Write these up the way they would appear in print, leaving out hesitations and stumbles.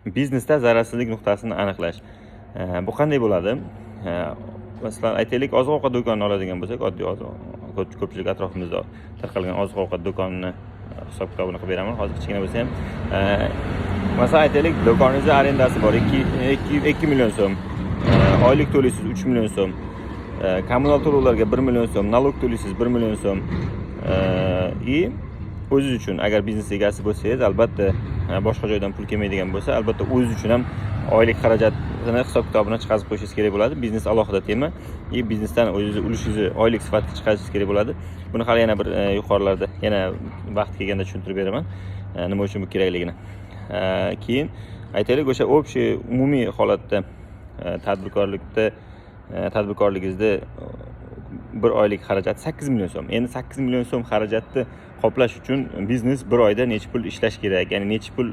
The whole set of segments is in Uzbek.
biznesda zararsizlik nuqtasini aniqlash. Bu qanday bo'ladi? Masalan, aytaylik, oziq-ovqat do'konini oladigan bo'lsak, oddiy ko'pchilik atrofimizda tarqalgan oziq-ovqat do'konini hisob-kitobini qilib beraman. Hozir kichkina bo'lsa ham, masalan, aytaylik, do'koningizni arendasi bor, 2 million so'm. Oylik to'laysiz 3 million so'm. Kommunal to'lovlarga 1 million so'm, nalog to'laysiz 1 million so'm. O'zingiz uchun agar biznes egasi bo'lsangiz, albatta boshqa joydan pul kelmaydigan bo'lsa, albatta o'zingiz uchun ham oylik xarajatini hisob-kitobini chiqarib qo'yishingiz kerak bo'ladi. Biznes alohida tema. Biznesdan o'zingiz ulushingizni oylik sifatida chiqarishingiz kerak bo'ladi. Buni hali yana bir yuqorilarda, yana vaqt kelganda tushuntirib beraman. Nima uchun bu kerakligini. Keyin aytaylik, o'sha общий umumiy holatda tadbirkorligingizda bir oylik xarajat 8 million so'm. Endi 8 million so'm xarajatni qoplash uchun biznes bir oyda necha pul ishlash kerak, ya'ni necha pul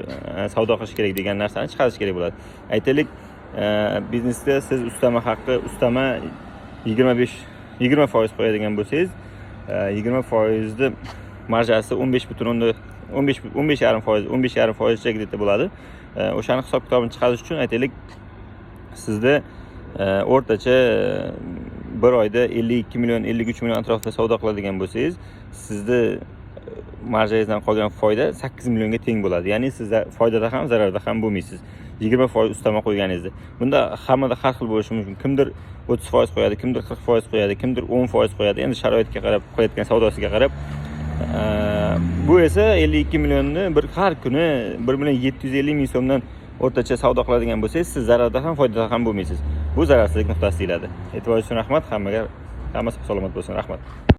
savdo qilish kerak degan narsani chiqarish kerak bo'ladi. Aytaylik, biznesda siz ustama 20% qo'yadigan bo'lsangiz, 20% ni marjasi 15,5% deb bo'ladi. O'shani hisob-kitobini chiqarish uchun aytaylik, sizda o'rtacha bir oyda 52 million, 53 million atrofida savdo qiladigan bo'lsangiz, sizda marjangizdan qolgan foyda 8 millionga teng bo'ladi. Ya'ni siz foydada ham, zararda ham bo'lmaysiz. 20% ustama qo'yganingizda. Bunda hammada har xil bo'lishi mumkin. Kimdir 30% qo'yadi, kimdir 40% qo'yadi, kimdir 10% qo'yadi. Endi sharoitga qarab, qilayotgan savdosiga qarab. Bu esa 52 millionni har kuni 1 million 750 ming so'mdan o'rtacha savdo qiladigan bo'lsangiz, siz zararda ham, foydada ham bo'lmaysiz. Bu zararsizlik nuqtasi deyiladi. E'tiboringiz uchun rahmat. Hammasi salomat bo'lsin. Rahmat.